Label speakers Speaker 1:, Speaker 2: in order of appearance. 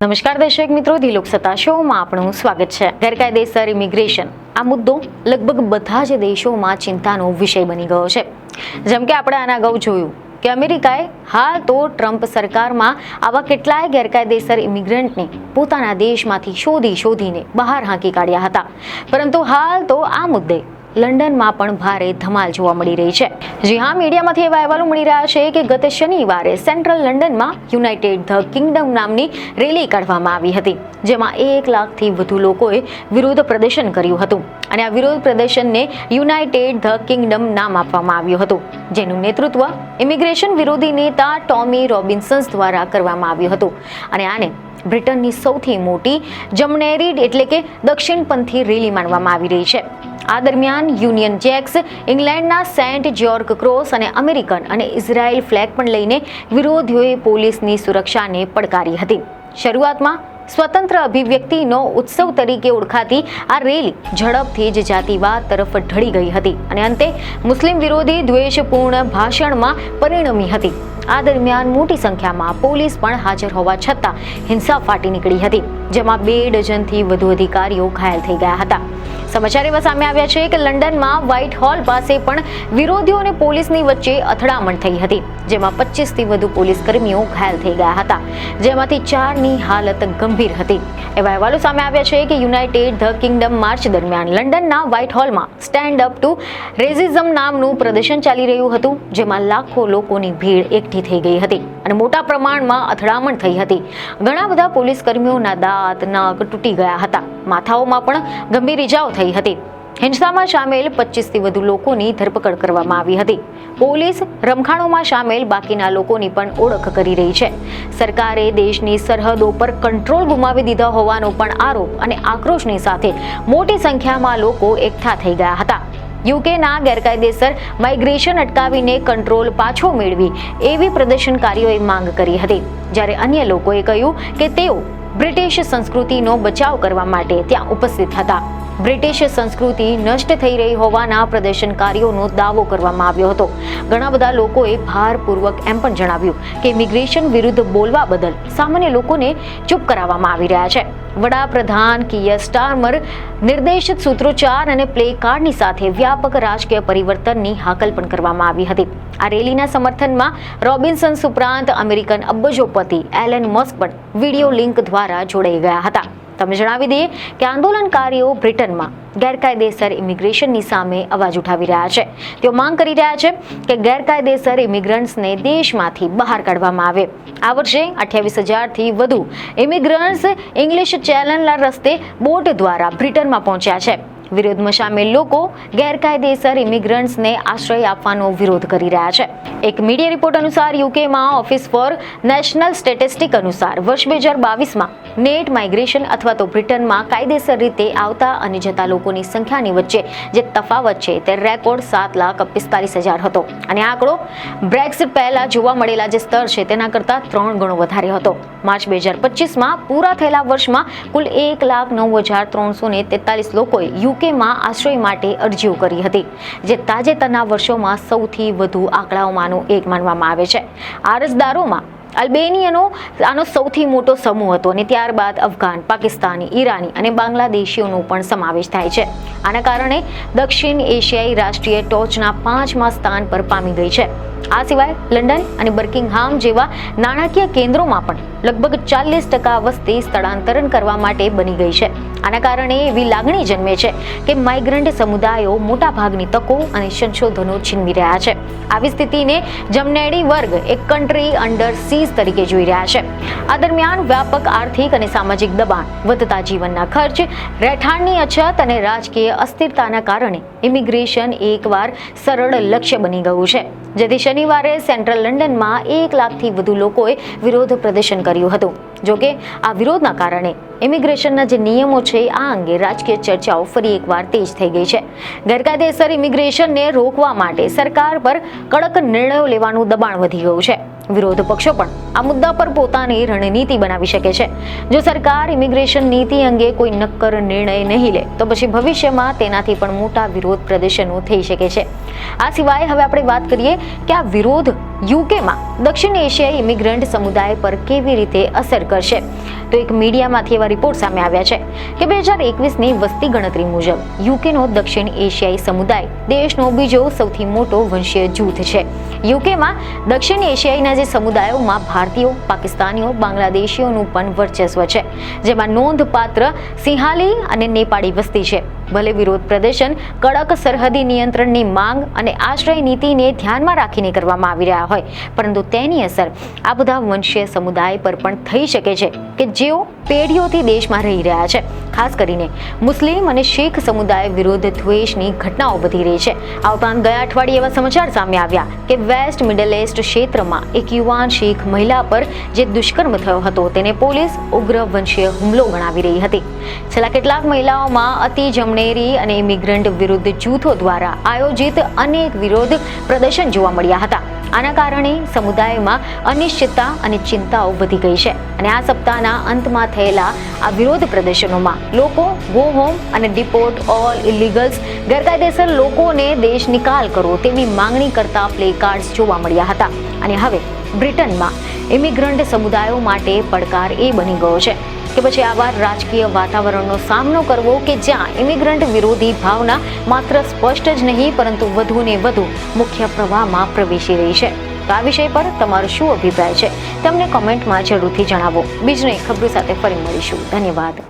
Speaker 1: નમસ્કાર દર્શક મિત્રો, ધી લોકસત્તા શોમાં આપનું સ્વાગત છે। ગેરકાયદેસર ઇમિગ્રેશન આ મુદ્દો લગભગ બધા જ દેશોમાં ચિંતાનો વિષય બની ગયો છે। જેમ કે આપણે આના અગાઉ જોયું કે અમેરિકાએ હાલ તો ટ્રમ્પ સરકારમાં આવા કેટલાય ગેરકાયદેસર ઇમિગ્રન્ટને પોતાના દેશમાંથી શોધીને બહાર હાંકી કાઢ્યા હતા, પરંતુ હાલ તો આ મુદ્દે લંડનમાં પણ ભારે ધમાલ જોવા મળી રહી છે। જી હા, મીડિયામાંથી એવા અહેવાલો મળી રહ્યા છે કે ગત શનિવારે સેન્ટ્રલ લંડનમાં યુનાઇટેડ ધ કિંગડમ નામની રેલી કાઢવામાં આવી હતી, જેમાં 1 લાખથી વધુ લોકોએ વિરોધ પ્રદર્શન કર્યું હતું અને આ વિરોધ પ્રદર્શનને યુનાઇટેડ ધ કિંગડમ નામ આપવામાં આવ્યું હતું, જેનું નેતૃત્વ ઇમિગ્રેશન વિરોધી નેતા ટોમી રોબિન્સન્સ દ્વારા કરવામાં આવ્યું હતું અને આને બ્રિટનની સૌથી મોટી જમનેરી એટલે કે દક્ષિણપંથી રેલી માનવામાં આવી રહી છે। આ દરમિયાન યુનિયન જેક્સ, ઇંગ્લેન્ડના સેન્ટ જ્યોર્જ ક્રોસ અને અમેરિકન અને ઇઝરાયેલ ફ્લેગ પણ લઈને વિરોધીઓએ પોલીસની સુરક્ષાને પડકારી હતી। શરૂઆતમાં સ્વતંત્ર અભિવ્યક્તિનો ઉત્સવ તરીકે ઓળખાતી આ રેલી ઝડપથી જ જાતિવાદ તરફ ઢળી ગઈ હતી અને અંતે મુસ્લિમ વિરોધી દ્વેષપૂર્ણ ભાષણમાં પરિણમી હતી। આ દરમિયાન મોટી સંખ્યામાં પોલીસ પણ હાજર હોવા છતાં હિંસા ફાટી નીકળી હતી, જેમાં 2 ડઝનથી વધુ અધિકારીઓ ઘાયલ થઈ ગયા હતા। સમાચાર એવા સામે આવ્યા છે કે લંડનમાં વ્હાઇટ હોલ પાસે પણ વિરોધીઓ અને પોલીસની વચ્ચે અથડામણ થઈ હતી, જેમાં 25થી વધુ પોલીસ કર્મીઓ ઘાયલ થઈ ગયા હતા, જેમાંથી 4ની હાલત ગંભીર હતી। એવા અહેવાલો સામે આવ્યા છે કે યુનાઇટેડ ધ કિંગડમ માર્ચ દરમિયાન લંડનના વ્હાઇટ હોલમાં સ્ટેન્ડ અપ ટુ રેસિઝમ નામનું પ્રદર્શન ચાલી રહ્યું હતું, જેમાં લાખો લોકોની ભીડ એકઠી થઈ ગઈ હતી અને મોટા પ્રમાણમાં અથડામણ થઈ હતી। ઘણા બધા પોલીસ કર્મીઓના દાંત, નખ તૂટી ગયા હતા, માથાઓમાં પણ ગંભીર ઇજાઓ થઈ હતી। હિંસામાં સામેલ 25થી વધુ લોકોની ધરપકડ કરવામાં આવી હતી। પોલીસ રમખાણોમાં સામેલ બાકીના લોકોની પણ ઓળખ કરી રહી છે। સરકારે દેશની સરહદો પર કંટ્રોલ ગુમાવી દીધા હોવાનો પણ આરોપ અને આક્રોશની સાથે મોટી સંખ્યામાં લોકો એકઠા થઈ ગયા હતા। યુકેના ગેરકાયદેસર માઇગ્રેશન અટકાવીને કંટ્રોલ પાછો મેળવી એવી પ્રદર્શનકારીઓએ માંગ કરી હતી, જ્યારે અન્ય લોકોએ કહ્યું કે તેઓ બ્રિટિશ સંસ્કૃતિનો બચાવ કરવા માટે ત્યાં ઉપસ્થિત હતા। બ્રિટિશ સંસ્કૃતિ નષ્ટ થઈ રહી હોવાના પ્રદર્શનકારીઓનો દાવો કરવામાં આવ્યો હતો। ઘણા બધા લોકોએ ભારપૂર્વક એમ પણ જણાવ્યું કે ઇમિગ્રેશન વિરુદ્ધ બોલવા બદલ સામાન્ય લોકોને ચૂપ કરાવવામાં આવી રહ્યા છે। વડાપ્રધાન કિયર સ્ટારમર નિર્દેશિત સૂત્રોચ્ચાર અને પ્લે કાર્ડની સાથે વ્યાપક રાજકીય પરિવર્તનની હાકલ પણ કરવામાં આવી હતી। આ રેલીના સમર્થનમાં રોબિન્સન્સ ઉપરાંત અમેરિકન અબજોપતિ એલન મસ્ક પણ વિડીયો લિંક દ્વારા જોડાઈ ગયા હતા। તમને જણાવી દઈએ કે આંદોલનકારીઓ બ્રિટનમાં ગેરકાયદેસર ઇમિગ્રેશનની સામે અવાજ ઉઠાવી રહ્યા છે। તેઓ માંગ કરી રહ્યા છે કે ગેરકાયદેસર ઇમિગ્રન્ટ્સને દેશમાંથી બહાર કાઢવામાં આવે। આ વર્ષે 28,000થી વધુ ઇમિગ્રન્ટ્સ ઇંગ્લિશ ચેનલના રસ્તે બોટ દ્વારા બ્રિટનમાં પહોંચ્યા છે। વિરોધમાં સામેલ લોકો ગેરકાયદેસર ઇમિગ્રન્ટ્સને આશ્રય આપવાનો વિરોધ કરી રહ્યા છે। એક મીડિયા રિપોર્ટ અનુસાર યુકેમાં ઓફિસ ફોર નેશનલ સ્ટેટિસ્ટિક અનુસાર વર્ષ 2022માં નેટ માઇગ્રેશન અથવા તો બ્રિટનમાં કાયદેસર રીતે આવતા અને જતા લોકોની સંખ્યાની વચ્ચે જે તફાવત છે તે રેકોર્ડ 7,45,000 હતો અને આ આંકડો બ્રેક્સિટ પહેલા જોવા મળેલા જે સ્તર છે તેના કરતાં 3 ગણો વધારે હતો। માર્ચ 2025માં પૂરા થયેલા વર્ષમાં કુલ 1,09,343 લોકોએ યુકેમાં આશ્રય માટે અરજીઓ કરી હતી, જે તાજેતરના વર્ષોમાં સૌથી વધુ આંકડાઓમાંનો એક માનવામાં આવે છે। અરજદારોમાં અલ્બેનિયનો આનો સૌથી મોટો સમૂહ હતો અને ત્યારબાદ અફઘાન, પાકિસ્તાની, ઈરાની અને બાંગ્લાદેશીઓનો પણ સમાવેશ થાય છે। આના કારણે દક્ષિણ એશિયાઈ રાષ્ટ્રીય ટોચના 5મા સ્થાન પર પામી ગઈ છે। આ સિવાય લંડન અને બર્મિંગહામ જેવા નાણાકીય કેન્દ્રોમાં પણ લગભગ 40% વસ્તી સ્થળાંતરણ કરવા માટે બની ગઈ છે। આના કારણે એવી લાગણી જન્મે છે કે માઇગ્રન્ટ સમુદાયો મોટાભાગની તકો અને સંશોધનો છીનવી રહ્યા છે। આવી સ્થિતિને જમનેડી વર્ગ એક કન્ટ્રી અંડર સીઝ તરીકે જોઈ રહ્યા છે। આ દરમિયાન વ્યાપક આર્થિક અને સામાજિક દબાણ, વધતા જીવનના ખર્ચ, રહેઠાણની અછત અને રાજકીય અસ્થિરતાના કારણે ઇમિગ્રેશન એકવાર સરળ લક્ષ્ય બની ગયું છે, જેથી શનિવારે સેન્ટ્રલ લંડનમાં 1 લાખથી વધુ લોકોએ વિરોધ પ્રદર્શન કર્યું હતું। જોકે આ વિરોધના કારણે ઇમિગ્રેશનના જે નિયમો છે આ અંગે રાજકીય ચર્ચાઓ ફરી એકવાર તેજ થઈ ગઈ છે। ગેરકાયદેસર ઇમિગ્રેશનને રોકવા માટે સરકાર પર કડક નિર્ણયો લેવાનું દબાણ વધી ગયું છે। વિરોધ પક્ષો પણ આ મુદ્દા પર પોતાની રણનીતિ બનાવી શકે છે। જો સરકાર ઇમિગ્રેશન નીતિ અંગે કોઈ નક્કર નિર્ણય નહીં લે તો પછી ભવિષ્યમાં તેનાથી પણ મોટા વિરોધ પ્રદર્શનો થઈ શકે છે। આ સિવાય હવે આપણે વાત કરીએ કે આ વિરોધ યુકેમાં દક્ષિણ એશિયાઈ ઇમિગ્રન્ટ સમુદાય પર કેવી રીતે અસર કરશે? તો એક મીડિયામાંથી એવા રિપોર્ટ સામે આવ્યા છે કે 2021ની વસ્તી ગણતરી મુજબ યુકેનો દક્ષિણ એશિયાઈ સમુદાય દેશનો બીજો સૌથી મોટો વંશીય જૂથ છે. યુકેમાં દક્ષિણ એશિયાઈના જે સમુદાયોમાં ભારતીયો, પાકિસ્તાનીઓ, બાંગ્લાદેશીઓનું પણ વર્ચસ્વ છે, જેમાં નોંધપાત્ર સિંહાલી અને નેપાળી વસ્તી છે. ભલે વિરોધ પ્રદર્શન કડક સરહદી નિયંત્રણની માંગ અને આશ્રય નીતિને ધ્યાનમાં રાખીને કરવામાં આવી રહ્યા હોય, પરંતુ તેની અસર આ બધા વંશીય સમુદાય પર પણ થઈ શકે છે કે જેઓ પેઢીઓથી દેશમાં રહી રહ્યા છે. ખાસ કરીને મુસ્લિમ અને શીખ સમુદાય વિરુદ્ધ દ્વેષની ઘટનાઓ વધી રહી છે. આ ઉપરાંત ગયા અઠવાડિયે એવા સમાચાર સામે આવ્યા કે વેસ્ટ મિડલ ઈસ્ટ ક્ષેત્રમાં એક યુવાન શીખ મહિલા પર જે દુષ્કર્મ થયો હતો તેને પોલીસ ઉગ્ર વંશીય હુમલો ગણાવી રહી હતી. છેલ્લા કેટલાક મહિલાઓમાં અતિ જમણેરી અને ઇમિગ્રન્ટ વિરુદ્ધ જૂથો દ્વારા આયોજિત અનેક વિરોધ પ્રદર્શન જોવા મળ્યા હતા. આના કારણે સમુદાયમાં અનિશ્ચિતતા અને ચિંતાઓ વધી ગઈ છે અને આ સપ્તાહના અંતમાં થયેલા આ વિરોધ પ્રદર્શનોમાં લોકો ગો હોમ અને ડિપોર્ટ ઓલ ઇલીગલ્સ, ગેરકાયદેસર લોકોને દેશ નિકાલ કરો તેવી માંગણી કરતા પ્લે કાર્ડ્સ જોવા મળ્યા હતા. અને હવે બ્રિટનમાં ઇમિગ્રન્ટ સમુદાયો માટે પડકાર એ બની ગયો છે કે પછી આવા રાજકીય વાતાવરણનો સામનો કરવો કે જ્યાં ઇમિગ્રન્ટ વિરોધી ભાવના માત્ર સ્પષ્ટ જ નહીં પરંતુ વધુ ને વધુ મુખ્ય પ્રવાહમાં પ્રવેશી રહી છે. તો આ વિષય પર તમારો શું અભિપ્રાય છે તમને કોમેન્ટમાં જરૂરથી જણાવો. બીજી ખબરો સાથે ફરી મળીશું. ધન્યવાદ.